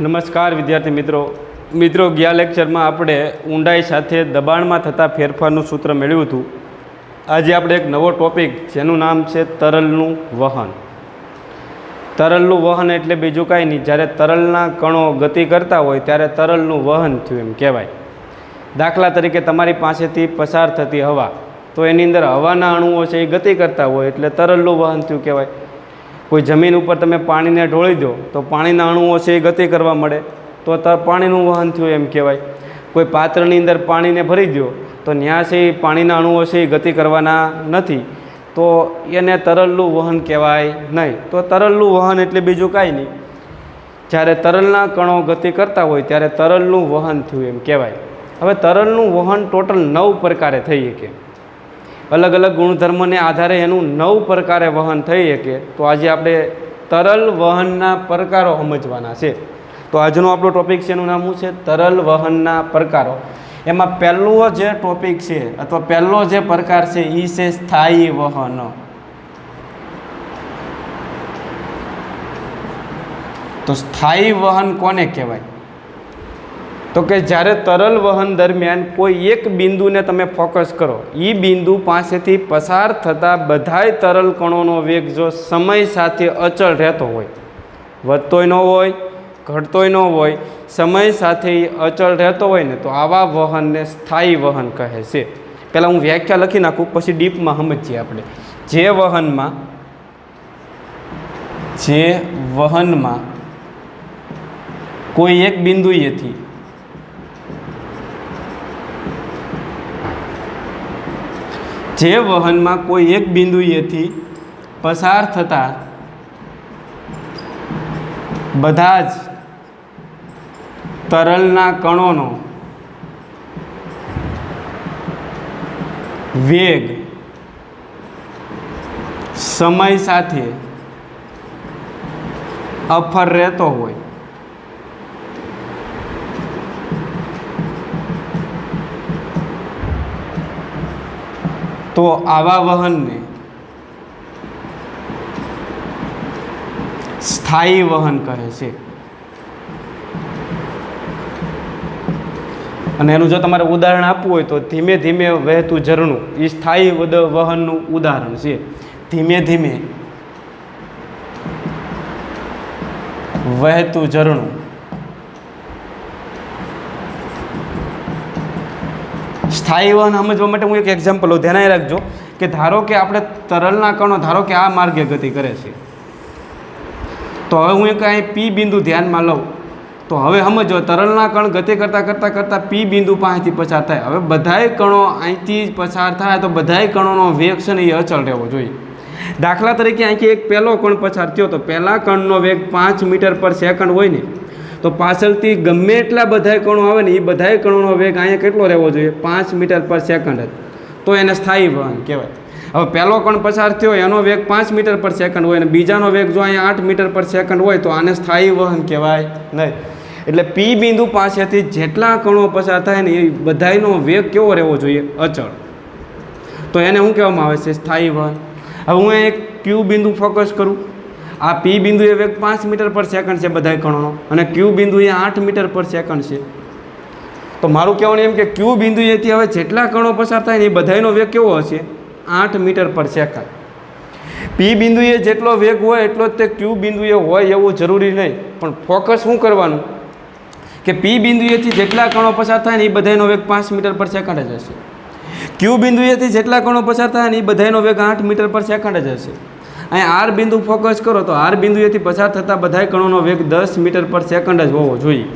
નમસ્કાર વિદ્યાર્થી મિત્રો ગયા લેક્ચરમાં આપણે ઊંડાઈ સાથે દબાણમાં થતા ફેરફારનું સૂત્ર મેળવ્યું હતું. આજે આપણે એક નવો ટોપિક જેનું નામ છે તરલનું વહન. તરલનું વહન એટલે બીજું કાંઈ નહીં, જ્યારે તરલના કણો ગતિ કરતા હોય ત્યારે તરલનું વહન થયું એમ કહેવાય. દાખલા તરીકે તમારી પાસેથી પસાર થતી હવા, તો એની અંદર હવાના અણુઓ છે એ ગતિ કરતા હોય એટલે તરલનું વહન થયું કહેવાય. કોઈ જમીન ઉપર તમે પાણીને ઢોળી દો તો પાણીના અણુઓ છે એ ગતિ કરવા મળે તો પાણીનું વહન થયું એમ કહેવાય. કોઈ પાત્રની અંદર પાણીને ભરી દો તો ત્યાં છે એ પાણીના અણુઓ છે એ ગતિ કરવાના નથી તો એને તરલનું વહન કહેવાય નહીં. તો તરલનું વહન એટલે બીજું કાંઈ નહીં, જ્યારે તરલના કણો ગતિ કરતા હોય ત્યારે તરલનું વહન થયું એમ કહેવાય. હવે તરલનું વહન ટોટલ 9 પ્રકારે થઈ શકે. અલગ અલગ ગુણધર્મોને આધારે એનું 9 પ્રકારે વહન થઈ શકે. તો આજે આપણે તરલ વહનના પ્રકારો સમજવાના છે. તો આજનો આપણો ટોપિક છે એનું નામ શું છે? તરલ વહનના પ્રકારો. એમાં પહેલો જે ટોપિક છે અથવા પહેલો જે પ્રકાર છે એ છે સ્થાયી વહન. તો સ્થાયી વહન કોને કહેવાય? તો કે જ્યારે તરલ વહન દરમિયાન કોઈ એક બિંદુને તમે ફોકસ કરો, એ બિંદુ પાસેથી પસાર થતા બધાય તરલ કણોનો વેગ જો સમય સાથે અચળ રહેતો હોય, વધતોય ન હોય ઘટતોય ન હોય, સમય સાથે અચળ રહેતો હોય ને તો આવા વહનને સ્થાયી વહન કહે છે. પહેલાં હું વ્યાખ્યા લખી નાખું પછી ડીપમાં સમજીએ આપણે. જે વહનમાં કોઈ એક બિંદુએથી પસાર થતા બધા જ તરલના કણોનો વેગ સમય સાથે અફર રહેતો હોય તો આવા વહનને સ્થાયી વહન કહે છે. અને એનું જો તમારે ઉદાહરણ આપવું હોય તો ધીમે ધીમે વહેતું ઝરણું એ સ્થાયી વહનનું ઉદાહરણ છે. ધીમે ધીમે વહેતું ઝરણું સ્થાયી વહન સમજવા માટે હું એક એક્ઝામ્પલ લઉં, ધ્યાન રાખજો કે ધારો કે આપણે તરલના કણો ધારો કે આ માર્ગે ગતિ કરે છે, તો હવે હું એક અહીં પી બિંદુ ધ્યાનમાં લઉં તો હવે સમજો તરલના કણ ગતિ કરતાં પી બિંદુ પાસેથી પસાર થાય. હવે બધાય કણો અહીંથી પસાર થાય તો બધાય કણોનો વેગ છે ને એ અચળ રહેવો જોઈએ. દાખલા તરીકે અહીંથી એક પહેલો કણ પસાર થયો તો પહેલા કણનો વેગ 5 મીટર પર સેકન્ડ હોય ને તો પાછળથી ગમે એટલા બધાય કણો આવે ને એ બધાય કણોનો વેગ અહીંયા કેટલો રહેવો જોઈએ? 5 મીટર પર સેકન્ડ જ. તો એને સ્થાયી વહન કહેવાય. હવે પહેલો કણ પસાર થયો એનો વેગ 5 મીટર પર સેકન્ડ હોય અને બીજાનો વેગ જો અહીંયા 8 મીટર પર સેકન્ડ હોય તો આને સ્થાયી વહન કહેવાય નહીં. એટલે પી બિંદુ પાસેથી જેટલા કણો પસાર થાય ને એ બધાયનો વેગ કેવો રહેવો જોઈએ? અચળ. તો એને શું કહેવામાં આવે છે? સ્થાયી વહન. હવે હું એક ક્યુ બિંદુ ફોકસ કરું, આ પી બિંદુ એ વેગ 5 મીટર પર સેકન્ડ છે બધાય કણોનો અને ક્યુ બિંદુ એ 8 મીટર પર સેકન્ડ છે. તો મારું કહેવાનું એમ કે ક્યુ બિંદુએથી હવે જેટલા કણો પસાર થાય ને એ બધાયનો વેગ કેવો હશે? 8 મીટર પર સેકન્ડ. પી બિંદુએ જેટલો વેગ હોય એટલો જ તે ક્યુ બિંદુએ હોય એવું જરૂરી નહીં, પણ ફોકસ શું કરવાનું કે પી બિંદુએથી જેટલા કણો પસાર થાય ને એ બધાયનો વેગ 5 મીટર પર સેકન્ડ જ હશે. ક્યુ બિંદુએથી જેટલા કણો પસાર થાય ને એ બધાયનો વેગ 8 મીટર પર સેકન્ડ જ હશે. અહીં આર બિંદુ ફોકસ કરો તો આર બિંદુએથી પસાર થતા બધાય કણોનો વેગ 10 મીટર પર સેકન્ડ જ હોવો જોઈએ.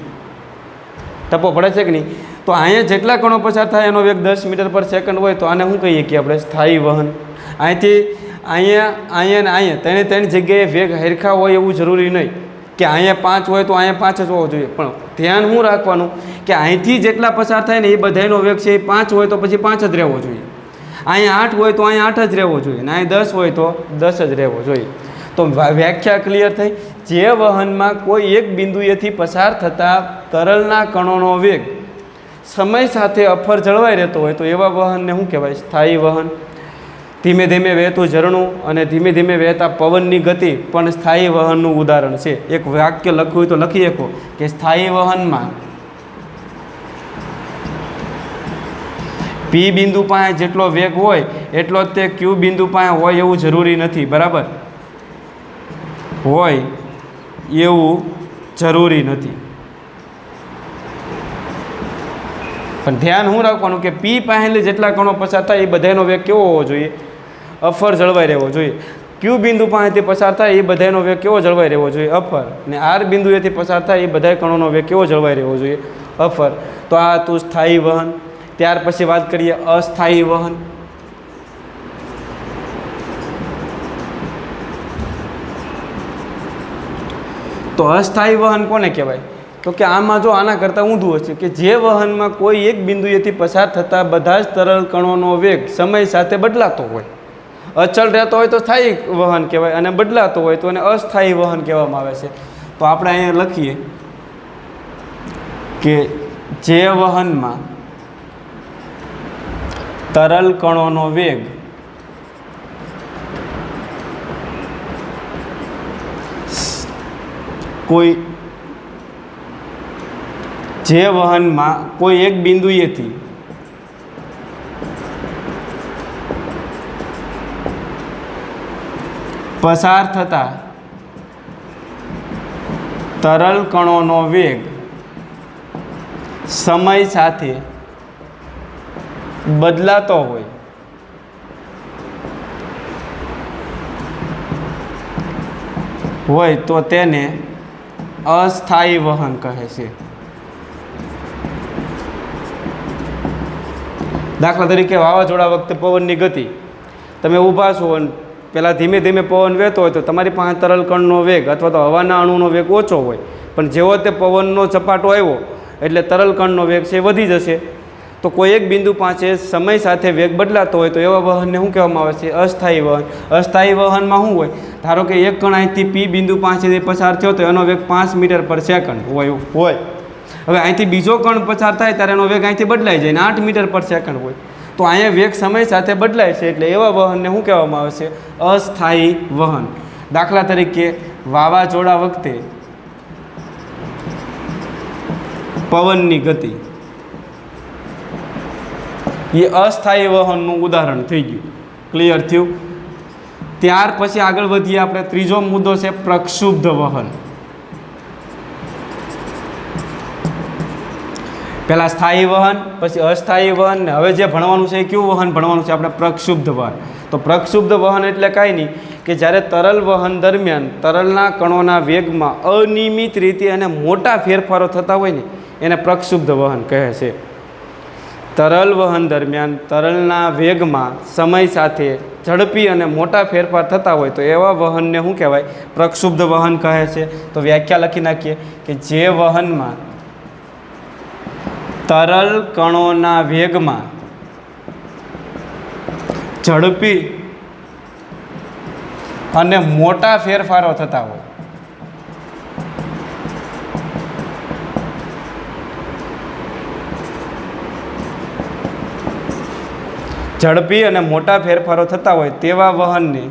ટપો પડે છે કે નહીં? તો અહીંયા જેટલા કણો પસાર થાય એનો વેગ 10 મીટર પર સેકન્ડ હોય તો આને શું કહીએ કે આપણે સ્થાયી વહન. અહીંથી અહીંયા ત્રણે જગ્યાએ વેગ હરખા હોય એવું જરૂરી નહીં કે અહીંયા 5 હોય તો અહીંયા 5 જ હોવો જોઈએ, પણ ધ્યાન શું રાખવાનું કે અહીંથી જેટલા પસાર થાય ને એ બધાયનો વેગ છે એ 5 હોય તો પછી 5 જ રહેવો જોઈએ, અહીંયા 8 હોય તો અહીંયા 8 જ રહેવો જોઈએ અને અહીંયા 10 હોય તો 10 જ રહેવો જોઈએ. તો વ્યાખ્યા ક્લિયર થઈ. જે વહનમાં કોઈ એક બિંદુએથી પસાર થતા તરલના કણોનો વેગ સમય સાથે અફર જળવાઈ રહેતો હોય તો એવા વહનને શું કહેવાય? સ્થાયી વહન. ધીમે ધીમે વહેતું ઝરણું અને ધીમે ધીમે વહેતા પવનની ગતિ પણ સ્થાયી વહનનું ઉદાહરણ છે. એક વાક્ય લખવું હોય તો લખી શકો કે સ્થાયી વહનમાં પી બિંદુ પાસે જેટલો વેગ હોય એટલો જ તે ક્યુ બિંદુ પાસે હોય એવું જરૂરી નથી. બરાબર, હોય એવું જરૂરી નથી. પણ ધ્યાન શું રાખવાનું કે પી પાસે જેટલા કણો પસાર થાય એ બધાનો વેગ કેવો હોવો જોઈએ? અફર જળવાઈ રહેવો જોઈએ. ક્યુ બિંદુ પાસેથી પસાર થાય એ બધાનો વેગ કેવો જળવાઈ રહેવો જોઈએ? અફર. ને આર બિંદુએથી પસાર થાય એ બધા કણોનો વેગ કેવો જળવાઈ રહેવો જોઈએ? અફર. તો આ હતું સ્થાયી વહન. ત્યાર પછી વાત કરીએ અસ્થાયી વહન. તો અસ્થાયી વહન કોને કહેવાય? તો કે આમાં જો આના કરતાં ઊંધું હશે કે જે વહનમાં કોઈ એક બિંદુએથી પસાર થતા બધા જ તરલ કણોનો વેગ સમય સાથે બદલાતો હોય. અચળ રહેતો હોય તો સ્થાયી વહન કહેવાય અને બદલાતો હોય તો એને અસ્થાયી વહન કહેવામાં આવે છે. તો આપણે અહીંયા લખીએ કે જે વહનમાં તરલ કણોનો વેગ કોઈ જે વહનમાં કોઈ એક બિંદુએથી પસાર થતા તરલ કણોનો વેગ સમય સાથે બદલાતો હોય તો તેને અસ્થાયી વહન કહે છે. દાખલા તરીકે વાવાઝોડા વખતે પવનની ગતિ, તમે ઊભા છો અને પહેલાં ધીમે ધીમે પવન વહેતો હોય તો તમારી પાસે તરલ કણનો વેગ અથવા તો હવાના અણુનો વેગ ઓછો હોય, પણ જેવો તે પવનનો ઝપાટો આવ્યો એટલે તરલ કણનો વેગ છે વધી જશે. તો કોઈ એક બિંદુ પાસે સમય સાથે વેગ બદલાતો હોય તો એવા વહનને શું કહેવામાં આવે છે? અસ્થાયી વહન. અસ્થાયી વહનમાં શું હોય? ધારો કે એક કણ અહીંથી પી બિંદુ પાસેથી પસાર થયો તો એનો વેગ 5 મીટર પર સેકન્ડ હોય. હવે અહીંથી બીજો કણ પસાર થાય ત્યારે એનો વેગ અહીંથી બદલાઈ જાય ને 8 મીટર પર સેકન્ડ હોય. તો અહીંયા વેગ સમય સાથે બદલાય છે એટલે એવા વહનને શું કહેવામાં આવે છે? અસ્થાયી વહન. દાખલા તરીકે વાવાઝોડા વખતે પવનની ગતિ એ અસ્થાયી વહનનું ઉદાહરણ થઈ ગયું. ક્લિયર થયું? ત્યાર પછી આગળ વધીએ આપણે. ત્રીજો મુદ્દો છે પ્રક્ષુબ્ધ વહન. પહેલાં સ્થાયી વહન, પછી અસ્થાયી વહન, ને હવે જે ભણવાનું છે એ કયું વહન ભણવાનું છે આપણે? પ્રક્ષુબ્ધ વહન. તો પ્રક્ષુબ્ધ વહન એટલે કાંઈ નહીં કે જ્યારે તરલ વહન દરમિયાન તરલના કણોના વેગમાં અનિયમિત રીતે અને મોટા ફેરફારો થતા હોય ને એને પ્રક્ષુબ્ધ વહન કહે છે. તરલ વહન દરમિયાન તરલના વેગમાં સમય સાથે ઝડપી અને મોટા ફેરફાર થતા હોય તો એવા વહનને શું કહેવાય? પ્રક્ષુબ્ધ વહન કહે છે. તો વ્યાખ્યા લખી નાખીએ કે જે વહનમાં તરલ કણોના વેગમાં ઝડપી અને મોટા ફેરફારો થતા હોય. ઝડપી અને મોટા ફેરફારો થતા હોય તેવા વહનને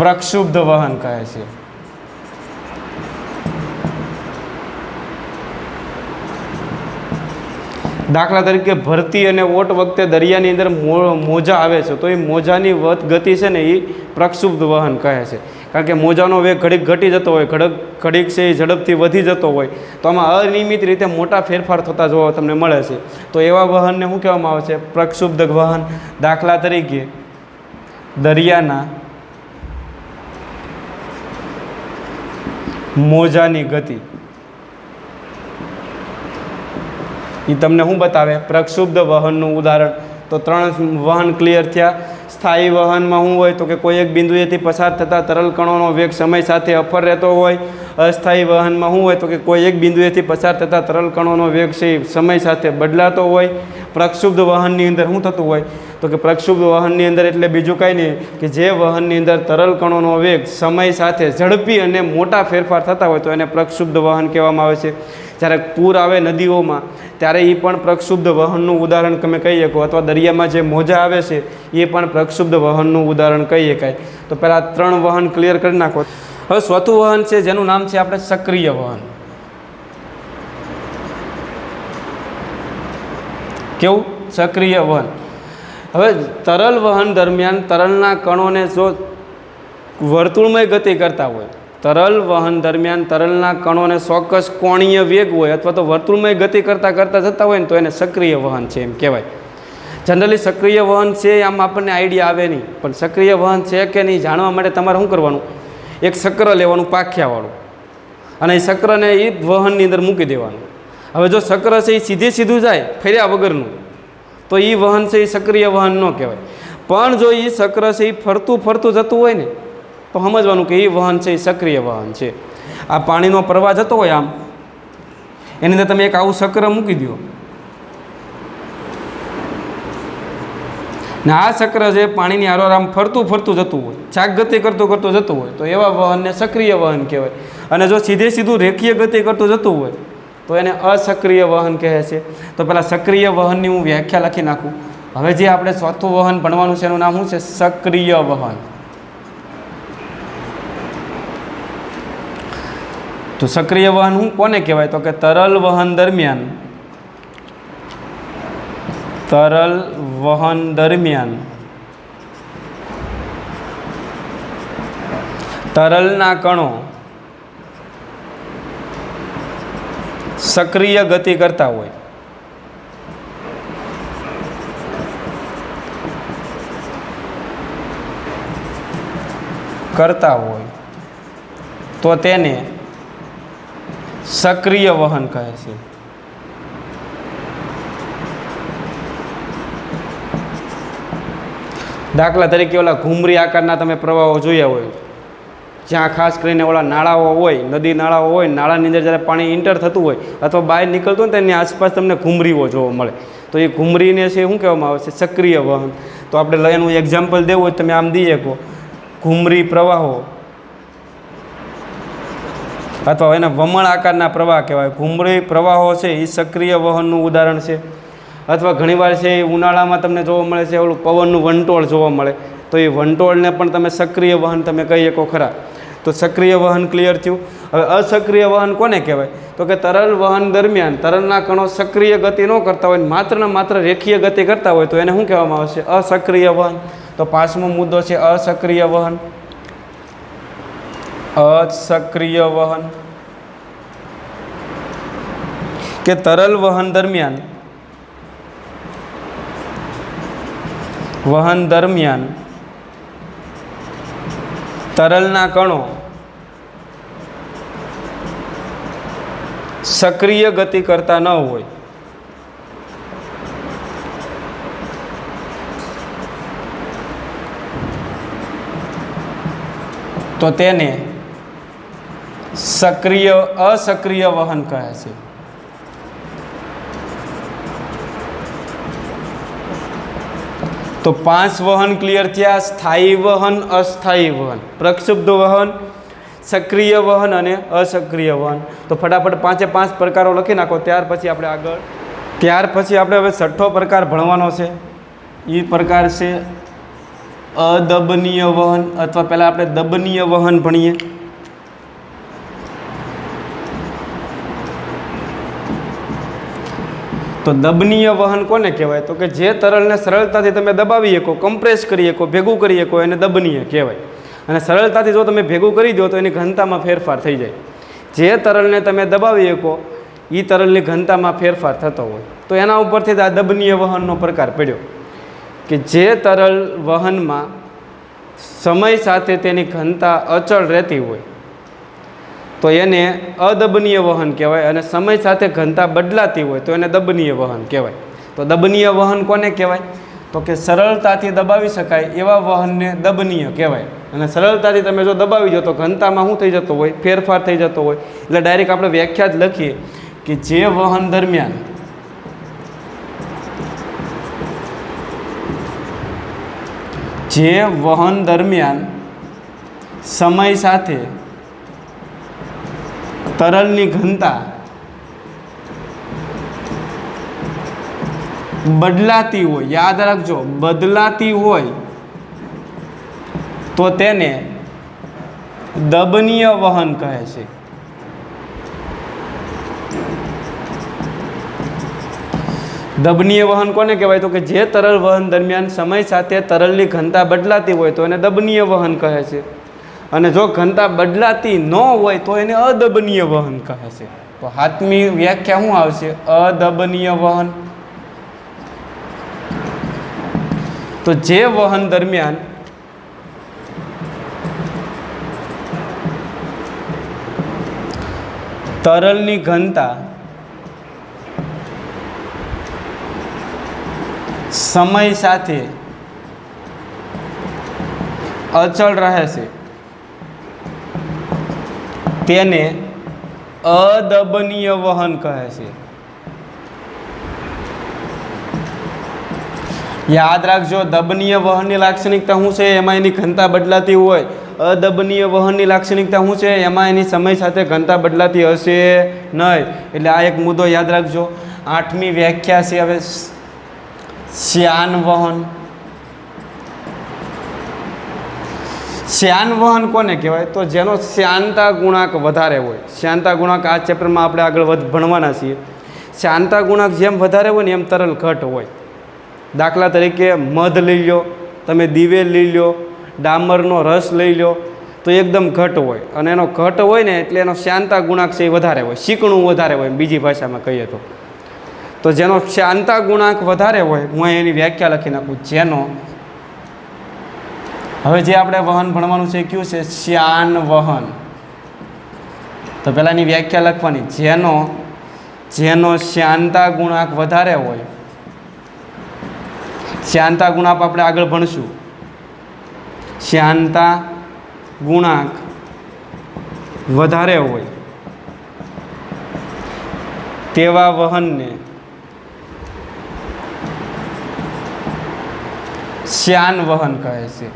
પ્રક્ષુબ્ધ વહન કહે છે. દાખલા તરીકે ભરતી અને ઓટ વખતે દરિયાની અંદર મોજા આવે છે તો એ મોજાની ગતિ છે ને એ પ્રક્ષુબ્ધ વહન કહે છે. કારણ કે મોજાનો વેગ ઘડીક ઘટી જતો હોય, ઘડીક છે એ ઝડપથી વધી જતો હોય તો આમાં અનિયમિત રીતે મોટા ફેરફાર થતા જોવા તમને મળે છે. તો એવા વહનને શું કહેવામાં આવે છે? પ્રક્ષુબ્ધ વહન. દાખલા તરીકે દરિયાના મોજાની ગતિ એ તમને શું બતાવે? પ્રક્ષુબ્ધ વહનનું ઉદાહરણ. તો 3 વહન ક્લિયર થયા. સ્થાયી વહનમાં શું હોય? તો કે કોઈ એક બિંદુએથી પસાર થતા તરલ કણોનો વેગ સમય સાથે અફર રહેતો હોય. અસ્થાયી વહનમાં શું હોય? તો કે કોઈ એક બિંદુએથી પસાર થતા તરલ કણોનો વેગ છે સમય સાથે બદલાતો હોય. પ્રક્ષુબ્ધ વહનની અંદર શું થતું હોય? તો કે પ્રક્ષુબ્ધ વહનની અંદર એટલે બીજું કાંઈ નહીં કે જે વહનની અંદર તરલ કણોનો વેગ સમય સાથે ઝડપી અને મોટા ફેરફાર થતા હોય તો એને પ્રક્ષુબ્ધ વહન કહેવામાં આવે છે. જ્યારે પૂર આવે નદીઓમાં ત્યારે એ પણ પ્રક્ષુબ્ધ વહનનું ઉદાહરણ તમે કહી શકો, અથવા દરિયામાં જે મોજા આવે છે એ પણ પ્રક્ષુબ્ધ વહનનું ઉદાહરણ કહી શકાય. તો પહેલાં 3 વહન ક્લિયર કરી નાખો. હવે ચોથું વહન છે જેનું નામ છે આપણે સક્રિય વહન. કેવું? સક્રિય વહન. હવે તરલ વહન દરમિયાન તરલના કણોને જો વર્તુળમય ગતિ કરતા હોય, તરલ વહન દરમિયાન તરલના કણોને ચોક્કસ કોણીય વેગ હોય અથવા તો વર્તુળમય ગતિ કરતાં જતા હોય ને તો એને સક્રિય વહન છે એમ કહેવાય. જનરલી સક્રિય વહન છે આમ આપણને આઈડિયા આવે નહીં, પણ સક્રિય વહન છે કે નહીં જાણવા માટે તમારે શું કરવાનું? એક ચક્ર લેવાનું પાખિયાવાળું, અને એ ચક્રને એ વહનની અંદર મૂકી દેવાનું. હવે જો ચક્ર છે એ સીધું જાય ફર્યા વગરનું, તો એ વહન છે એ સક્રિય વહન ન કહેવાય. પણ જો એ ચક્ર છે એ ફરતું જતું હોય ને તો સમજવાનું કે એ વહન છે એ સક્રિય વહન છે. આ પાણીનો પ્રવાહ જતો હોય આમ, એની અંદર તમે એક આવું ચક્ર મૂકી દો ને આ ચક્ર છે પાણીની આરોર આમ ફરતું જતું હોય, ચાક ગતિ કરતું જતું હોય, તો એવા વહનને સક્રિય વહન કહેવાય. અને જો સીધું રેખીય ગતિ કરતું જતું હોય તો એને અસક્રિય વહન કહે છે. તો પહેલાં સક્રિય વહનની હું વ્યાખ્યા લખી નાખું. હવે જે આપણે ચોથું વહન ભણવાનું છે એનું નામ શું છે? સક્રિય વહન. તો સક્રિય વહન હું કોને કહેવાય? તો કે તરલ વહન દરમિયાન તરલના કણો સક્રિય ગતિ કરતા હોય, તો તેને સક્રિય વહન કહે છે. દાખલા તરીકે ઓલા ઘૂમરી આકારના તમે પ્રવાહો જોયા હોય, જ્યાં ખાસ કરીને ઓલા નાળાઓ હોય, નદી નાળાઓ હોય, નાળાની અંદર જ્યારે પાણી એન્ટર થતું હોય અથવા બહાર નીકળતું હોય ને તેની આસપાસ તમને ઘૂમરીઓ જોવા મળે. તો એ ઘૂમરીને છે શું કહેવામાં આવે છે? સક્રિય વહન. તો આપણે એનું એક્ઝામ્પલ દેવું હોય તમે આમ દઈએ કહો, ઘૂમરી પ્રવાહો અથવા એના વમણ આકારના પ્રવાહ કહેવાય. ઘૂમરી પ્રવાહો છે એ સક્રિય વહનનું ઉદાહરણ છે. અથવા ઘણીવાર છે એ ઉનાળામાં તમને જોવા મળે છે ઓલું પવનનું વંટોળ જોવા મળે, તો એ વંટોળને પણ તમે સક્રિય વહન તમે કહી શકો ખરા. તો સક્રિય વહન ક્લિયર થયું. હવે અસક્રિય વહન કોને કહેવાય? તો કે તરલ વહન દરમિયાન તરલના કણો સક્રિય ગતિ ન કરતા હોય, માત્ર ને માત્ર રેખીય ગતિ કરતા હોય તો એને શું કહેવામાં આવશે? અસક્રિય વહન. તો 5મો મુદ્દો છે અસક્રિય વહન. અસક્રિય વહન કે તરલ વહન દરમિયાન તરલના કણો સક્રિય ગતિ કરતા ન હોય, તો તેને અસક્રિય વહન કહે છે. તો 5 વહન ક્લિયર થયા: સ્થાયી વહન, અસ્થાયી વહન, પ્રક્ષુબ્ધ વહન, સક્રિય વહન અને અસક્રિય વહન. તો ફટાફટ 5 પ્રકારો લખી નાખો. ત્યાર પછી આપણે હવે 6થો પ્રકાર ભણવાનો છે. એ પ્રકાર છે અદબનીય વહન, અથવા પહેલાં આપણે દબનીય વહન ભણીએ. તો દબનીય વહન કોને કહેવાય? તો કે જે તરલને સરળતાથી તમે દબાવી શકો, કમ્પ્રેસ કરી શકો, ભેગું કરી શકો, એને દબનીય કહેવાય. અને સરળતાથી જો તમે ભેગું કરી દો તો એની ઘનતામાં ફેરફાર થઈ જાય. જે તરલને તમે દબાવી શકો એ તરલની ઘનતામાં ફેરફાર થતો હોય તો એના ઉપરથી આ દબનીય વહનનો પ્રકાર પડ્યો કે જે તરલ વહનમાં સમય સાથે તેની ઘનતા અચળ રહેતી હોય તો એને અદબનીય વહન કહેવાય, અને સમય સાથે ઘનતા બદલાતી હોય તો એને દબનીય વહન કહેવાય. તો દબનીય વહન કોને કહેવાય? તો કે સરળતાથી દબાવી શકાય એવા વહનને દબનીય કહેવાય. અને સરળતાથી તમે જો દબાવી દો તો ઘનતામાં શું થઈ જતો હોય? ફેરફાર થઈ જતો હોય. એટલે ડાયરેક્ટ આપણે વ્યાખ્યા જ લખીએ કે જે વહન દરમિયાન સમય સાથે તરલની ઘનતા બદલાતી હોય, યાદ રાખજો, બદલાતી હોય તો તેને દબનીય વહન કહે છે. દબનીય વહન કોને કહેવાય? તો કે જે તરલ વહન દરમિયાન સમય સાથે તરલની ઘનતા બદલાતી હોય તો એને દબનીય વહન કહે છે, અને જો ઘનતા બદલાતી ન હોય તો એને અદબનીય વહન કહે છે. તો સાતમી વ્યાખ્યા શું આવશે? અદબનીય વહન. તો જે વહન દરમિયાન તરલની ઘનતા સમય સાથે અચળ રહે છે તેને અદબનીય વહન કહે છે. યાદ રાખજો, દબનીય વહનની લાક્ષણિકતા શું છે? એમાં એની ઘનતા બદલાતી હોય. અદબનીય વહનની લાક્ષણિકતા શું છે? એમાં એની સમય સાથે ઘનતા બદલાતી હશે નહીં. એટલે આ એક મુદ્દો યાદ રાખજો. આઠમી વ્યાખ્યા છે હવે શ્યાન વહન. શ્યાન વહન કોને કહેવાય? તો જેનો શ્યાનતા ગુણાંક વધારે હોય. શ્યાનતા ગુણાંક આ ચેપ્ટરમાં આપણે આગળ ભણવાના છીએ. શ્યાનતા ગુણાંક જેમ વધારે હોય ને એમ તરલ ઘટ હોય. દાખલા તરીકે મધ લઈ લો, તમે દિવેલ લઈ લો, ડામરનો રસ લઈ લો, તો એકદમ ઘટ હોય, અને એનો ઘટ હોય ને એટલે એનો શ્યાનતા ગુણાંક છે એ વધારે હોય, શીકણું વધારે હોય, બીજી ભાષામાં કહીએ તો જેનો શ્યાનતા ગુણાંક વધારે હોય, હું એની વ્યાખ્યા લખી નાખું. જેનો હવે જે આપણે વહન ભણવાનું છે કયું છે? શ્યાન વહન. તો પહેલાંની વ્યાખ્યા લખવાની. જેનો શ્યાનતા ગુણાંક વધારે હોય, શ્યાનતા ગુણાંક આપણે આગળ ભણશું. શ્યાનતા ગુણાંક વધારે હોય તેવા વહનને શ્યાન વહન કહે છે.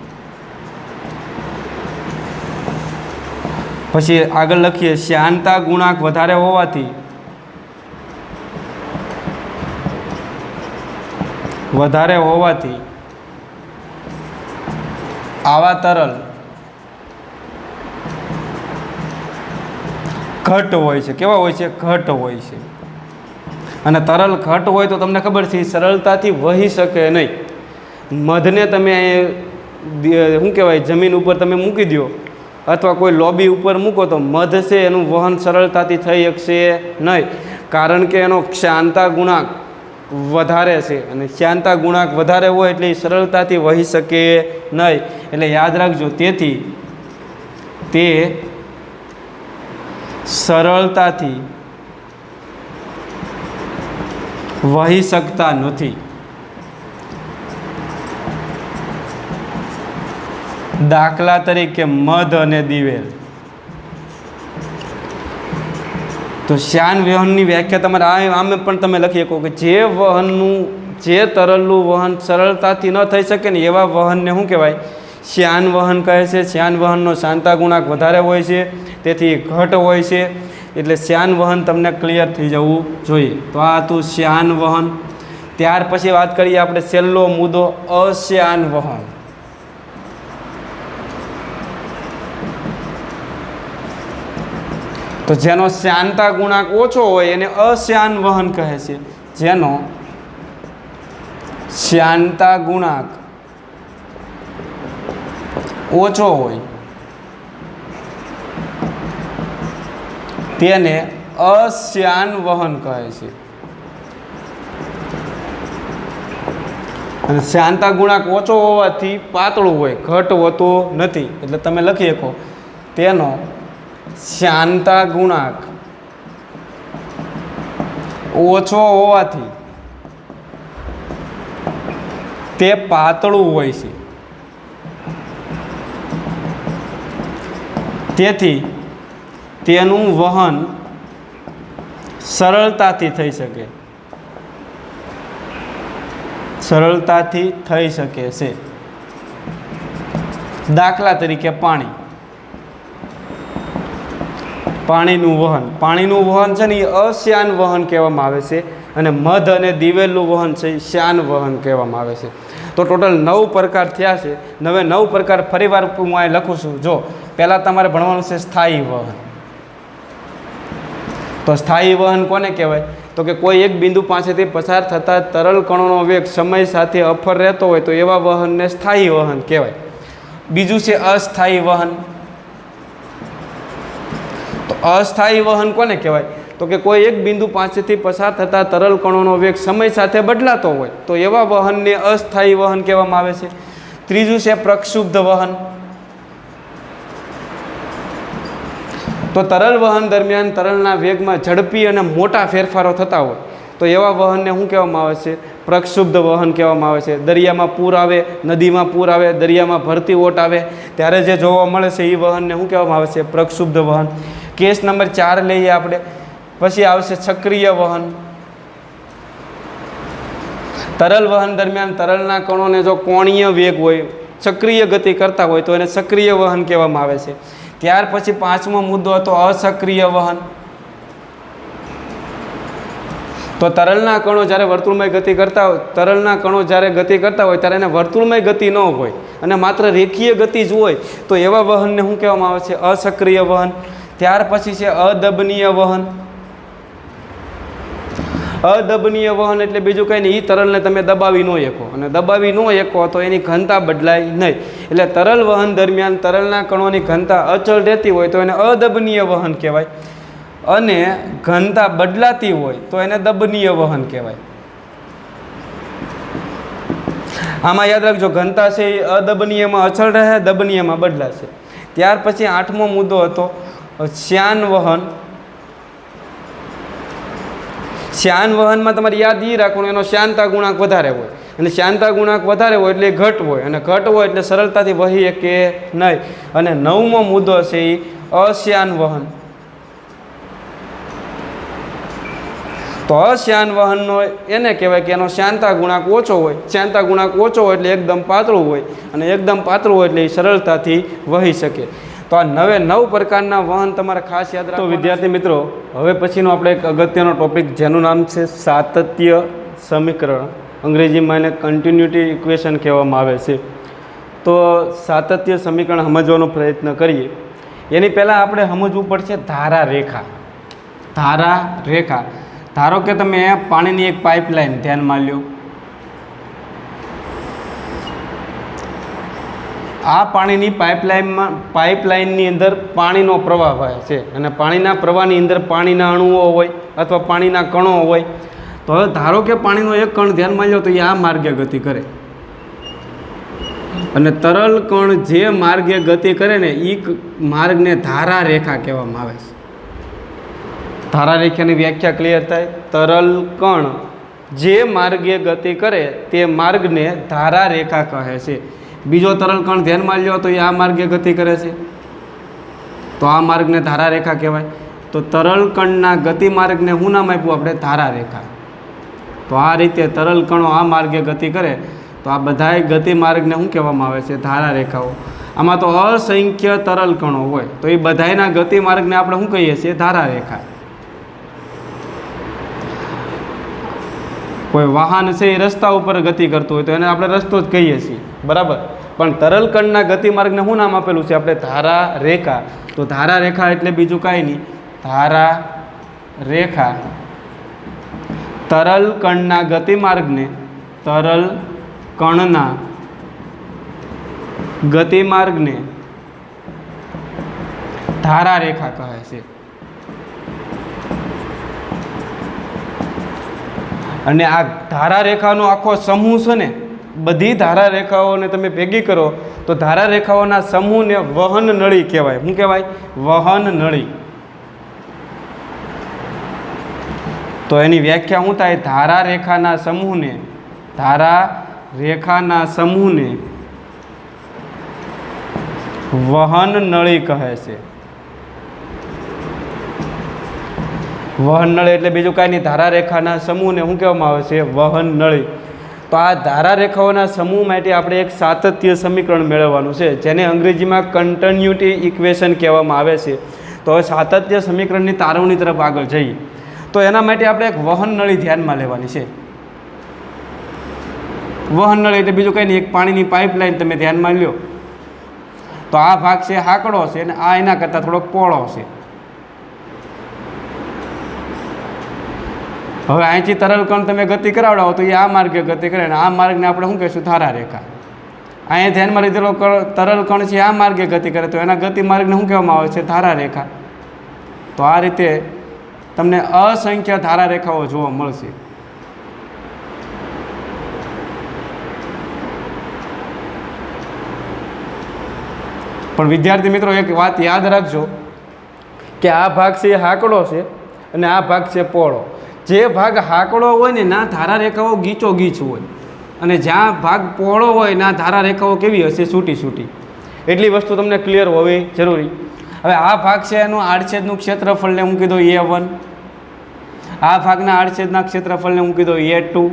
પછી આગળ લખીએ, શ્યાનતા ગુણાંક વધારે હોવાથી આવા તરલ ઘટ હોય છે. કેવા હોય છે? ઘટ હોય છે. અને તરલ ઘટ હોય તો તમને ખબર છે સરળતાથી વહી શકે નહીં. મધને તમે શું કહેવાય, જમીન ઉપર તમે મૂકી દો અથવા કોઈ લોબી ઉપર મૂકો તો મધ છે એનું વહન સરળતાથી થઈ શકશે નહીં, કારણ કે એનો શ્યાનતા ગુણાંક વધારે છે, અને શ્યાનતા ગુણાંક વધારે હોય એટલે એ સરળતાથી વહી શકે નહીં. એટલે યાદ રાખજો, તેથી તે સરળતાથી વહી શકતા નથી. દાખલા તરીકે મધ અને દિવેલ. તો શ્યાન વહનની વ્યાખ્યા તમારે આમે પણ તમે લખી શકો કે જે તરલનું વહન સરળતાથી ન થઈ શકે ને એવા વહનને શું કહેવાય? શ્યાન વહન કહે છે. શ્યાન વહનનો શ્યાનતા ગુણાંક વધારે હોય છે, તેથી ઘટ હોય છે. એટલે શ્યાન વહન તમને ક્લિયર થઈ જવું જોઈએ. તો આ હતું શ્યાન વહન. ત્યાર પછી વાત કરીએ આપણે છેલ્લો મુદ્દો, અશ્યાન વહન. તો જેનો શ્યાનતા ગુણાંક ઓછો હોય એને અશ્યાન વહન કહે છે. જેનો શ્યાનતા ગુણાંક ઓછો હોય તેને અશ્યાન વહન કહે છે. અને શ્યાનતા ગુણાંક ઓછો હોવાથી પાતળું હોય, ઘટ હોતો નથી. એટલે તમે લખી શકો તેનો શ્યાનતા ગુણાંક ઓછો હોવાથી તે પાતળું હોય છે, તેથી તેનું વહન સરળતાથી થઈ શકે છે. દાખલા તરીકે પાણીનું વહન છે ને એ અશ્યાન વહન કહેવામાં આવે છે. અને મધ અને દિવેલનું વહન છે એ શ્યાન વહન કહેવામાં આવે છે. તો ટોટલ 9 પ્રકાર થયા છે. હવે 9 પ્રકાર ફરીવાર હું અહીં લખું છું. જો પહેલાં તમારે ભણવાનું છે સ્થાયી વહન. તો સ્થાયી વહન કોને કહેવાય? તો કે કોઈ એક બિંદુ પાસેથી પસાર થતા તરલ કણોનો વેગ સમય સાથે અફર રહેતો હોય તો એવા વહનને સ્થાયી વહન કહેવાય. બીજું છે અસ્થાયી વહન. તો અસ્થાયી વહન કોને કહેવાય? તો કે કોઈ એક બિંદુ પાસેથી પસાર થતા તરલ કણોનો વેગ સમય સાથે બદલાતો હોય તો એવા વહનને અસ્થાયી વહન કહેવામાં આવે છે. ત્રીજું છે પ્રક્ષુબ્ધ વહન. તો તરલ વહન દરમિયાન તરલના વેગમાં ઝડપી અને મોટા ફેરફારો થતા હોય તો એવા વહનને શું કહેવામાં આવે છે? પ્રક્ષુબ્ધ વહન કહેવામાં આવે છે. દરિયામાં પૂર આવે, નદીમાં પૂર આવે, દરિયામાં ભરતી ઓટ આવે ત્યારે જે જોવા મળે છે એ વહનને શું કહેવામાં આવે છે? પ્રક્ષુબ્ધ વહન. કેસ નંબર 4 લઈએ આપણે. પછી આવશે સક્રિય વહન. તરલ વહન દરમિયાન તરલના કણોને જો કોણીય વેગ હોય, સક્રિય ગતિ કરતા હોય તો એને સક્રિય વહન કહેવામાં આવે છે. ત્યાર પછી 5મો મુદ્દો હતો અસક્રિય વહન. તો તરલના કણો જ્યારે વર્તુળમય ગતિ કરતા હોય, તરલના કણો જ્યારે ગતિ કરતા હોય ત્યારે એને વર્તુળમય ગતિ ન હોય અને માત્ર રેખીય ગતિ જ હોય તો એવા વહનને શું કહેવામાં આવે છે? અસક્રિય વહન. ત્યાર પછી છે અદબનીય વહન. અદબનીય વહન એટલે બીજું કંઈ નહીં, એ તરલને તમે દબાવી ન શકો અને દબાવી ન શકો તો એની ઘનતા બદલાય નહીં. એટલે તરલ વહન દરમિયાન તરલના કણોની ઘનતા અચળ રહેતી હોય તો એને અદબનીય વહન કહેવાય અને ઘનતા બદલાતી હોય તો એને દબનીય વહન કહેવાય. આમાં યાદ રાખજો, ઘનતા છે એ અદબનીયમાં અચળ રહે, દબનીયમાં બદલાશે. ત્યાર પછી 8મો મુદ્દો હતો શ્યાન વહન. શ્યાન વહનમાં તમારે યાદ એ રાખવાનું એનો શ્યાનતા ગુણાંક વધારે હોય અને શ્યાનતા ગુણાંક વધારે હોય એટલે ઘટ હોય અને ઘટ હોય એટલે સરળતાથી વહી શકે નહીં. અને 9મો મુદ્દો છે એ અશ્યાન વહન. તો અશ્યાન વહનનો એને કહેવાય કે એનો શ્યાનતા ગુણાંક ઓછો હોય. શ્યાનતા ગુણાંક ઓછો હોય એટલે એકદમ પાતળું હોય અને એકદમ પાતળું હોય એટલે એ સરળતાથી વહી શકે. તો આ 9 પ્રકારના વહન તમારે ખાસ યાદ રાખો. તો વિદ્યાર્થી મિત્રો, હવે પછીનો આપણે એક અગત્યનો ટોપિક જેનું નામ છે સાતત્ય સમીકરણ. અંગ્રેજીમાં એને કન્ટિન્યુટી ઇક્વેશન કહેવામાં આવે છે. તો સાતત્ય સમીકરણ સમજવાનો પ્રયત્ન કરીએ. એની પહેલાં આપણે સમજવું પડશે ધારા રેખા. ધારા રેખા. ધારો કે તમે પાણીની એક પાઇપલાઇન ધ્યાનમાં લ્યો. આ પાણીની પાઇપલાઇનની અંદર પાણીનો પ્રવાહ વહે છે અને પાણીના પ્રવાહની અંદર પાણીના અણુઓ હોય અથવા પાણીના કણો હોય. તો હવે ધારો કે પાણીનો એક કણ ધ્યાનમાં લો તો એ આ માર્ગે ગતિ કરે અને તરલ કણ જે માર્ગે ગતિ કરે ને એ માર્ગને ધારા રેખા કહેવામાં આવે છે. ધારા રેખાની વ્યાખ્યા ક્લિયર થાય. તરલ કણ જે માર્ગે ગતિ કરે તે માર્ગને ધારા રેખા કહે છે. બીજો તરલ કણ ધ્યાનમાં લ્યો તો એ આ માર્ગે ગતિ કરે છે તો આ માર્ગને ધારા રેખા કહેવાય. તો તરલ કણના ગતિ માર્ગને શું નામ આપ્યું આપણે? ધારા રેખા. તો આ રીતે તરલ કણો આ માર્ગે ગતિ કરે તો આ બધાય ગતિ માર્ગને શું કહેવામાં આવે છે? ધારા રેખાઓ. આમાં તો અસંખ્ય તરલ કણો હોય તો એ બધાયના ગતિ માર્ગને આપણે શું કહીએ છીએ? ધારા રેખા. કોઈ વાહન છે એ રસ્તા ઉપર ગતિ કરતું હોય તો એને આપણે રસ્તો જ કહીએ છીએ, બરાબર. પણ તરલ કણના ગતિ માર્ગને શું નામ આપેલું છે આપણે? ધારા રેખા. તો ધારા રેખા એટલે બીજું કાંઈ નહીં, ધારા રેખા તરલ કણના ગતિ માર્ગને તરલ કણના ગતિ માર્ગને ધારા રેખા કહે છે. અને આ ધારા રેખાનો આખો સમૂહ છે ને, બધી ધારા રેખાઓને તમે ભેગી કરો તો ધારા રેખાઓના સમૂહને વહન નળી કહેવાય. શું કહેવાય? વહન નળી. તો એની વ્યાખ્યા શું થાય? ધારા રેખાના સમૂહને વહન નળી કહે છે. વહન નળી એટલે બીજું કાંઈ નહીં, ધારા રેખાના સમૂહને શું કહેવામાં આવે છે? વહન નળી. તો આ ધારા રેખાઓના સમૂહ માટે આપણે એક સાતત્ય સમીકરણ મેળવવાનું છે જેને અંગ્રેજીમાં કન્ટિન્યુટી ઇક્વેશન કહેવામાં આવે છે. તો હવે સાતત્ય સમીકરણની તારવણી તરફ આગળ જઈએ. તો એના માટે આપણે એક વહન નળી ધ્યાનમાં લેવાની છે. વહન નળી એટલે બીજું કંઈ નહીં, એક પાણીની પાઇપલાઇન તમે ધ્યાનમાં લ્યો. તો આ ભાગ છે હાકડો છે અને આ એના કરતાં થોડોક પહોળો છે. હવે અહીંથી તરલ કણ તમે ગતિ કરાવડાવો તો એ આ માર્ગે ગતિ કરે, અને આ માર્ગને આપણે શું કહીશું? ધારા રેખા. અહીંયા ધ્યાનમાં લીધેલો તરલ કણ છે આ માર્ગે ગતિ કરે તો એના ગતિ માર્ગને શું કહેવામાં આવે છે? ધારા રેખા. તો આ રીતે તમને અસંખ્ય ધારા રેખાઓ જોવા મળશે. પણ વિદ્યાર્થી મિત્રો એક વાત યાદ રાખજો કે આ ભાગ છે એ હાકડો છે અને આ ભાગ છે પહોળો. જે ભાગ હાકડો હોય ને ના ધારા રેખાઓ ગીચો ગીચ હોય, અને જ્યાં ભાગ પહોળો હોય ના ધારા રેખાઓ કેવી હશે? છૂટી છૂટી. એટલી વસ્તુ તમને ક્લિયર હોવી જરૂરી. હવે આ ભાગ છે એનું આડછેદનું ક્ષેત્રફળને હું કીધું A1, આ ભાગના આડછેદના ક્ષેત્રફળને હું કીધું A2.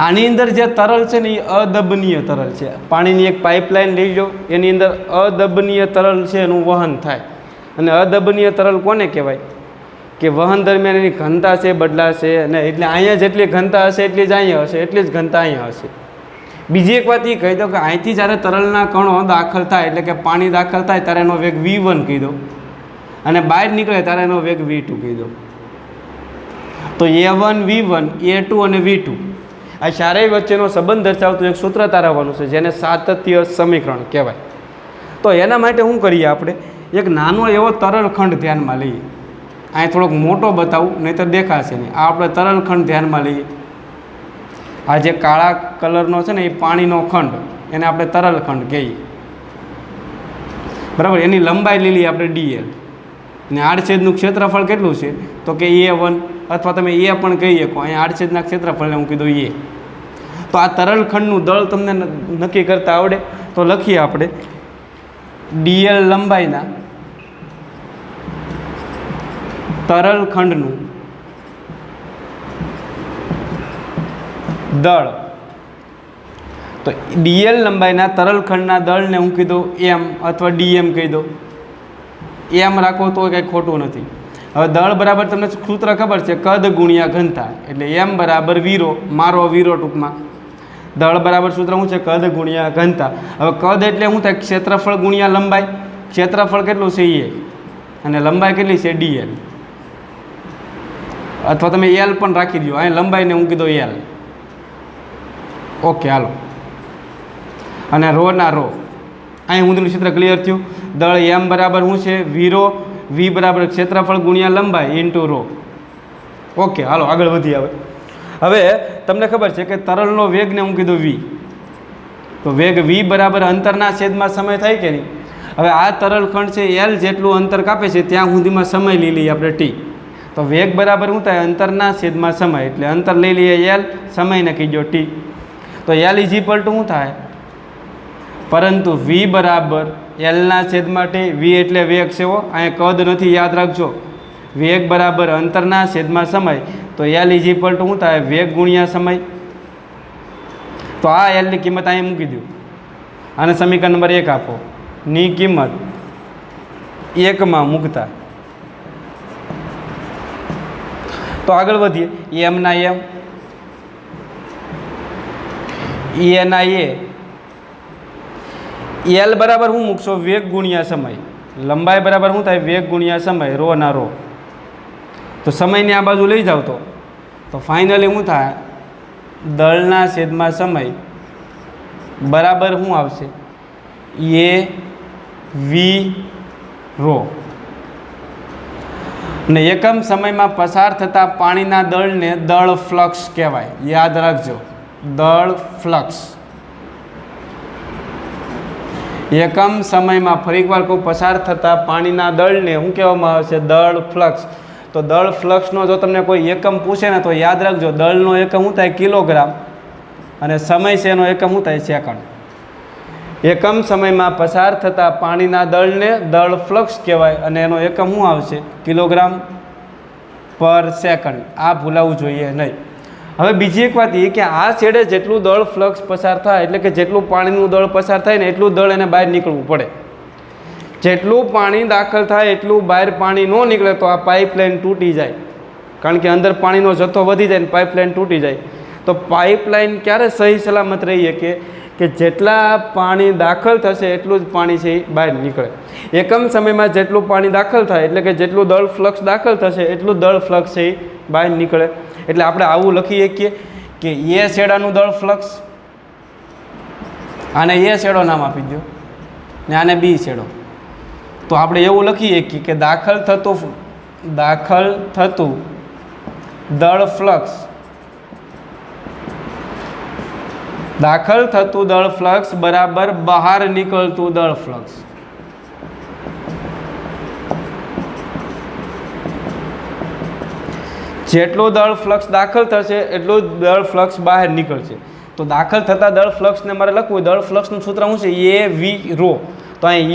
આની અંદર જે તરલ છે ને એ અદબનીય તરલ છે. પાણીની એક પાઇપલાઇન લઈ લો, એની અંદર અદબનીય તરલ છે એનું વહન થાય. અને અદબનીય તરલ કોને કહેવાય? કે વહન દરમિયાન એની ઘનતા છે બદલાશે, અને એટલે અહીંયા જેટલી ઘનતા હશે એટલી જ અહીંયા હશે, એટલી જ ઘનતા અહીંયા હશે. બીજી એક વાત એ કહી દો કે અહીંથી જ્યારે તરલના કણો દાખલ થાય એટલે કે પાણી દાખલ થાય ત્યારે એનો વેગ V1 કહી દો, અને બહાર નીકળે ત્યારે એનો વેગ V2 કહી દો. તો A1 V1, A2 અને V2 આ ચારેય વચ્ચેનો સંબંધ દર્શાવતું એક સૂત્ર તારવવાનું છે, જેને સાતત્ય સમીકરણ કહેવાય. તો એના માટે શું કરીએ? આપણે એક નાનો એવો તરલ ખંડ ધ્યાનમાં લઈએ. અહીં થોડોક મોટો બતાવું નહીં તો દેખાશે નહીં. આ આપણે તરલ ખંડ ધ્યાનમાં લઈએ. આ જે કાળા કલરનો છે ને એ પાણીનો ખંડ, એને આપણે તરલ ખંડ કહીએ. બરાબર. એની લંબાઈ લઈ લઈએ આપણે DL, ને આડછેદનું ક્ષેત્રફળ કેટલું છે? તો કે A1, અથવા તમે A પણ કહી શકો. અહીંયા આડછેદના ક્ષેત્રફળને હું કીધું A. તો આ તરલ ખંડનું દળ તમને નક્કી કરતા આવડે તો લખીએ આપણે DL લંબાઈના તરલ ખંડનું દળ. તો DL લંબાઈના તરલ ખંડના દળને હું કીધું M અથવા DM કહી દો. M રાખો તો કંઈ ખોટું નથી. હવે દળ બરાબર તમને સૂત્ર ખબર છે, કદ ગુણ્યા ઘનતા. એટલે M બરાબર વીરો, મારો વીરો ટૂંકમાં. દળ બરાબર સૂત્ર શું છે? કદ ગુણ્યા ઘનતા. હવે કદ એટલે શું થાય? ક્ષેત્રફળ ગુણ્યા લંબાઈ. ક્ષેત્રફળ કેટલું છે? A, અને લંબાઈ કેટલી છે? DL. અથવા તમે L પણ રાખી દો. અહીં લંબાઈને હું કીધું L. ઓકે, હાલો. અને રો ના રો. અહીં ઊંધું ક્ષેત્ર ક્લિયર થયું. દળ M બરાબર શું છે? વીરો. V બરાબર ક્ષેત્રફળ ગુણ્યા લંબાઈ ઇન્ટુ રો. ઓકે, હાલો આગળ વધીએ. હવે તમને ખબર છે કે તરલનો વેગને હું કીધું V. તો વેગ V બરાબર અંતરના છેદમાં સમય થાય કે નહીં? હવે આ તરલ ખંડ છે L જેટલું અંતર કાપે છે ત્યાં સુધીમાં સમય લઈ લઈએ આપણે T. તો વેગ બરાબર શું થાય? અંતરના છેદમાં સમય. એટલે અંતર લઈ લઈએ L, સમય નક્કી ગયો T. તો L ઇઝ ઇક્વલ ટુ શું થાય? પરંતુ V બરાબર Lના છેદમાં T. V એટલે વેગ છે. અહીંયા કદ નથી, યાદ રાખજો. વેગ બરાબર અંતરના છેદમાં સમય. તો L ઇઝ ઇક્વલ ટુ શું થાય? વેગ ગુણ્યા સમય. તો આ Lની કિંમત અહીંયા મૂકી દો. આને સમીકરણ નંબર 1 આપો. ની કિંમત 1માં મૂકતા. તો આગળ વધીએ. M ના M, A ના A. L બરાબર શું મૂકશો? વેગ ગુણ્યા સમય. લંબાઈ બરાબર શું થાય? વેગ ગુણ્યા સમય, રો ના રો. તો સમયની આ બાજુ લઈ જાવ તો ફાઇનલી શું થાય? દળના છેદમાં સમય બરાબર શું આવશે? A V rho. અને એકમ સમયમાં પસાર થતા પાણીના દળને દળ ફ્લક્સ કહેવાય. યાદ રાખજો, દળ ફ્લક્સ. એકમ સમયમાં ફરીવાર કોઈ પસાર થતા પાણીના દળને શું કહેવામાં આવે છે? દળ ફ્લક્સ. તો દળ ફ્લક્સનો જો તમને કોઈ એકમ પૂછે ને તો યાદ રાખજો, દળનો એકમ શું થાય? કિલોગ્રામ. અને સમય છે એનો એકમ શું થાય? સેકન્ડ. એકમ સમયમાં પસાર થતા પાણીના દળને દળ ફ્લક્સ કહેવાય, અને એનો એકમ શું આવશે? કિલોગ્રામ પર સેકન્ડ. આ ભૂલાવવું જોઈએ નહીં. હવે બીજી એક વાત એ કે આ છેડે જેટલું દળ ફ્લક્સ પસાર થાય, એટલે કે જેટલું પાણીનું દળ પસાર થાય ને એટલું દળ એને બહાર નીકળવું પડે. જેટલું પાણી દાખલ થાય એટલું બહાર પાણી ન નીકળે તો આ પાઇપલાઇન તૂટી જાય, કારણ કે અંદર પાણીનો જથ્થો વધી જાય ને પાઇપલાઇન તૂટી જાય. તો પાઇપલાઇન ક્યારે સહી સલામત રહી શકે કે જેટલા પાણી દાખલ થશે એટલું જ પાણી છે એ બહાર નીકળે. એકમ સમયમાં જેટલું પાણી દાખલ થાય એટલે કે જેટલું દળ ફ્લક્સ દાખલ થશે એટલું દળ ફ્લક્સ છે એ બહાર નીકળે. એટલે આપણે આવું લખી શકીએ કે એ છેડાનું દળ ફ્લક્સ, આને એ છેડો નામ આપી દો ને આને બી છેડો. તો આપણે એવું લખી શકીએ કે દાખલ થતું દળ ફ્લક્સ, દાખલ થતું દળ ફ્લક્સ બરાબર બહાર નીકળતું દળ ફ્લક્સ. જેટલું દળ ફ્લક્સ દાખલ થશે એટલું જ દળ ફ્લક્સ બહાર નીકળશે. તો દાખલ થતા દળ ફ્લક્સને મારે લખવું, દળ ફ્લક્સનું સૂત્ર શું છે? એ વી રો. તો અહીં એ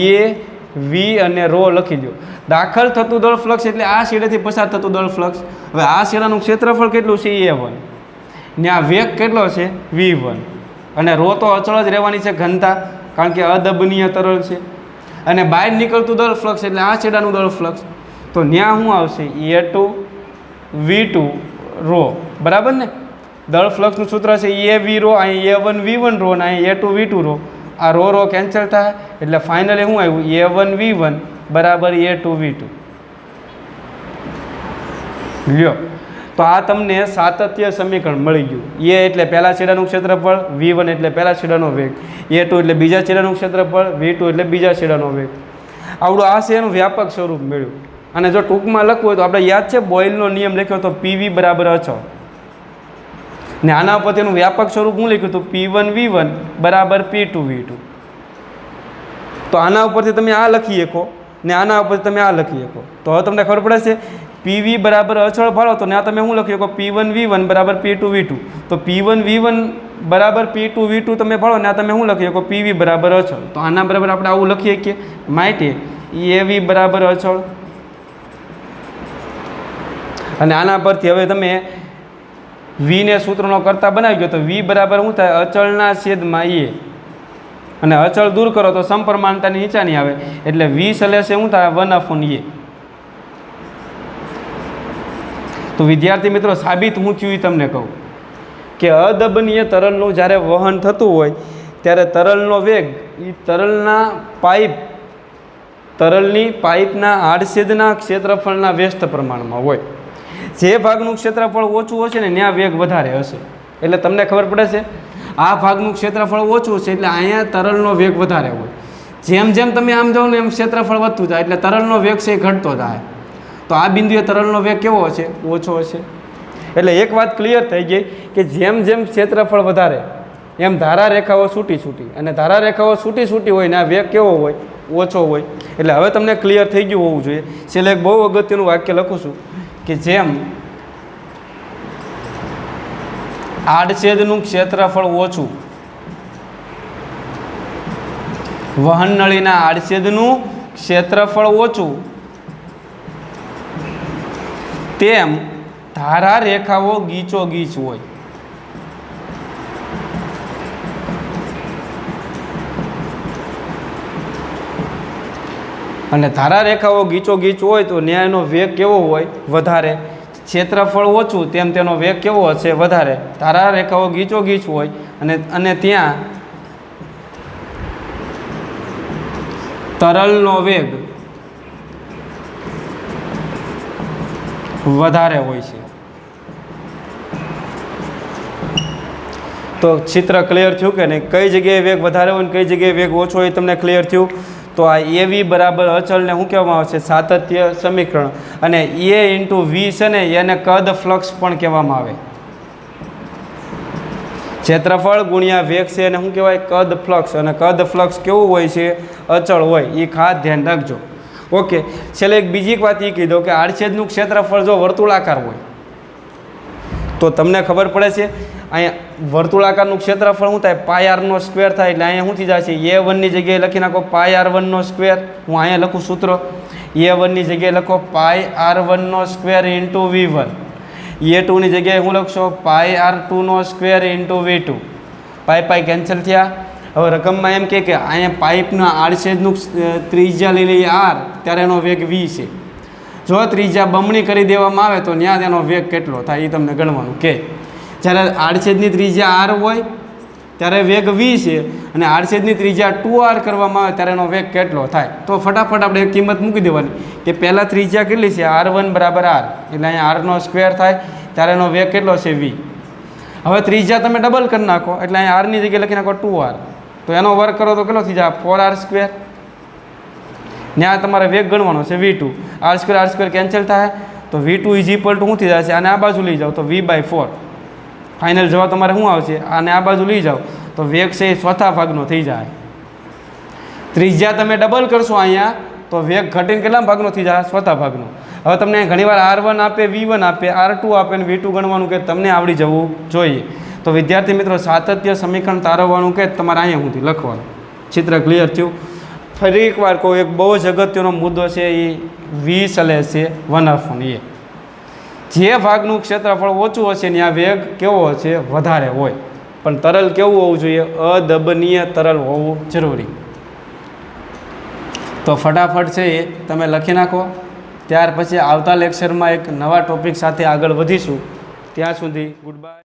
વી અને રો લખી દો. દાખલ થતું દળ ફ્લક્સ એટલે આ છેડેથી પસાર થતું દળ ફ્લક્સ. હવે આ છેડાનું ક્ષેત્રફળ કેટલું છે? A1 ને આ વેગ કેટલો છે? V1. અને રો તો અચળ જ રહેવાની છે ઘનતા, કારણ કે અદબનીય તરલ છે. અને બહાર નીકળતું દળ ફ્લક્સ એટલે આ છેડાનું દળ ફ્લક્સ. તો ત્યાં શું આવશે? A2 V2 row. બરાબર ને? દળ ફ્લક્સનું સૂત્ર છે એ વી રો, અહીં A1 V1 રો અને અહીં A2 V2 રો. આ રો રો કેન્સલ થાય એટલે ફાઇનલી શું આવ્યું? A1 V1 બરાબર A2 V2. લ્યો, તો આ તમને સાતત્ય સમીકરણ મળી ગયું. એ એટલે પહેલા છેડાનું ક્ષેત્રફળ, V1 એટલે પહેલા છેડાનો વેગ, A2 એટલે બીજા છેડાનું ક્ષેત્રફળ, V2 એટલે બીજા છેડાનો વેગ. આવડું આ છે એનું વ્યાપક સ્વરૂપ મળ્યું. અને જો ટૂંકમાં લખવું હોય તો આપણે યાદ છે બોયલનો નિયમ લખ્યો તો PV બરાબર અચળ, ને આના ઉપર તેનું વ્યાપક સ્વરૂપ હું લખ્યું હતું? P1 V1 બરાબર P2 V2. તો આના ઉપરથી તમે આ લખી શકો ને આના ઉપરથી તમે આ લખી શકો. તો હવે તમને ખબર પડે છે PV બરાબર અચળ ભાળો તો ત્યાં તમે શું લખી શકો? P1 V1 બરાબર P2 V2. તો P1 V1 બરાબર P2 V2 તમે ભાળો ને તમે શું લખી શકો? PV બરાબર અચળ. તો આના બરાબર આપણે આવું લખી શકીએ માટે EAV બરાબર અચળ. અને આના પરથી હવે તમે વીને સૂત્રનો કરતા બનાવી ગયો તો V બરાબર શું થાય? અચળના છેદમાં એ. અને અચળ દૂર કરો તો સમપ્રમાણતાની નીચાની આવે એટલે V સલેશે શું થાય? 1/A. તો વિદ્યાર્થી મિત્રો, સાબિત હું થયું એ તમને કહું કે અદબનીય તરલનું જ્યારે વહન થતું હોય ત્યારે તરલનો વેગ એ તરલની પાઇપના આડછેદના ક્ષેત્રફળના વ્યસ્ત પ્રમાણમાં હોય. જે ભાગનું ક્ષેત્રફળ ઓછું હશે ને ત્યાં વેગ વધારે હશે. એટલે તમને ખબર પડે છે આ ભાગનું ક્ષેત્રફળ ઓછું છે એટલે અહીંયા તરલનો વેગ વધારે હોય. જેમ જેમ તમે આમ જાઓ ને એમ ક્ષેત્રફળ વધતું જાય એટલે તરલનો વેગ છે એ ઘટતો જાય. તો આ બિંદુએ તરલનો વેગ કેવો હશે? ઓછો હશે. એટલે એક વાત ક્લિયર થઈ ગઈ કે જેમ જેમ ક્ષેત્રફળ વધારે એમ ધારા રેખાઓ છૂટી અને ધારા રેખાઓ છૂટી હોય ને આ વેગ કેવો હોય? ઓછો હોય. એટલે હવે તમને ક્લિયર થઈ ગયું હોવું જોઈએ. છેલ્લે એક બહુ અગત્યનું વાક્ય લખું છું કે જેમ આડછેદનું ક્ષેત્રફળ ઓછું, વહનનળીના આડછેદનું ક્ષેત્રફળ ઓછું, તેમ ધારા રેખાઓ ગીચોગીચ હોય. અને ધારા રેખાઓ ગીચોગીચ હોય તો ન્યાયનો વેગ કેવો હોય? વધારે. ક્ષેત્રફળ ઓછું તેમ તેનો વેગ કેવો હશે? વધારે. ધારા રેખાઓ ગીચોગીચ હોય અને ત્યાં તરલનો વેગ વધારે હોય છે. તો ચિત્ર ક્લિયર થયું કે નહીં? કઈ જગ્યાએ વેગ વધારે હોય ને કઈ જગ્યાએ વેગ ઓછો હોય તમને ક્લિયર થયું? તો આ AV બરાબર અચળને શું કહેવામાં આવે છે? સાતત્ય સમીકરણ. અને A ઇન્ટુ V છે ને એને કદ ફ્લક્સ પણ કહેવામાં આવે. ક્ષેત્રફળ ગુણ્યા વેગ છે એને શું કહેવાય? કદ ફ્લક્સ. અને કદ ફ્લક્સ કેવું હોય છે? અચળ હોય. એ ખાસ ધ્યાન રાખજો. ઓકે, છેલ્લે એક બીજી એક વાત એ કહી દો કે આડછેદનું ક્ષેત્રફળ જો વર્તુળાકાર હોય તો તમને ખબર પડે છે અહીંયા વર્તુળાકારનું ક્ષેત્રફળ શું થાય? πr² થાય. એટલે અહીંયા શું થઈ જશે? A1ની જગ્યાએ લખી નાખો πr1². હું અહીંયા લખું સૂત્ર, A1ની જગ્યાએ લખો πr1² ઇન્ટુ V1. A2ની જગ્યાએ હું લખશો πr2² ઇન્ટુ V2. પાઈ કેન્સલ થયા હવે રકમમાં એમ કે અહીંયા પાઇપના આડછેદનું ત્રિજ્યા લઈ લઈએ આર, ત્યારે એનો વેગ વી છે. જો ત્રિજ્યા બમણી કરી દેવામાં આવે તો ત્યાં તેનો વેગ કેટલો થાય એ તમને ગણવાનું કે જ્યારે આડછેદની ત્રિજ્યા આર હોય ત્યારે વેગ વી છે અને આડછેદની ત્રિજ્યા 2r કરવામાં આવે ત્યારે એનો વેગ કેટલો થાય. તો ફટાફટ આપણે એક કિંમત મૂકી દેવાની કે પહેલાં ત્રિજ્યા કેટલી છે r1 બરાબર r, એટલે અહીંયા r નો સ્ક્વેર થાય ત્યારે એનો વેગ કેટલો છે v. હવે ત્રિજ્યા તમે ડબલ કરી નાખો એટલે અહીંયા r ની જગ્યાએ લખી નાખો 2r, તો એનો વર્ગ કરો તો કેટલો થઈ જાય 4r સ્ક્વેર. ત્યાં તમારે વેગ ગણવાનો છે v2, r સ્ક્વેર કેન્સલ થાય તો v2 ઇઝ ઇક્વલ ટુ શું થઈ જશે, આને આ બાજુ લઈ જાઓ તો v/4. ફાઇનલ જવાબ તમારે શું આવશે, આને આ બાજુ લઈ જાઓ તો વેગ છે એ ચોથા ભાગનો થઈ જાય. ત્રિજ્યા તમે ડબલ કરશો અહીંયા તો વેગ ઘટીને કેટલા ભાગનો થઈ જાય, ચોથા ભાગનો. હવે તમને ઘણીવાર r1 આપે, v1 આપે, r2 આપે ને v2 ગણવાનું કે તમને આવડી જવું જોઈએ. તો વિદ્યાર્થી મિત્રો સાતત્ય સમીકરણ તારવવાનું કે તમારે અહીંયા સુધી લખવાનું. ચિત્ર ક્લિયર થયું? ફરી એકવાર કહું, એક બહુ જ અગત્યનો મુદ્દો છે એ v ચલે છે 1/a. જે ભાગનું ક્ષેત્રફળ ઓછું હશે ત્યાં વેગ કેવો હશે, વધારે હોય. પણ તરલ કેવું હોવું જોઈએ, અદબનીય તરલ હોવું જરૂરી. તો ફટાફટ છે એ તમે લખી નાખો. ત્યાર પછી આવતા લેક્ચરમાં એક નવા ટોપિક સાથે આગળ વધીશું. ત્યાં સુધી ગુડ બાય.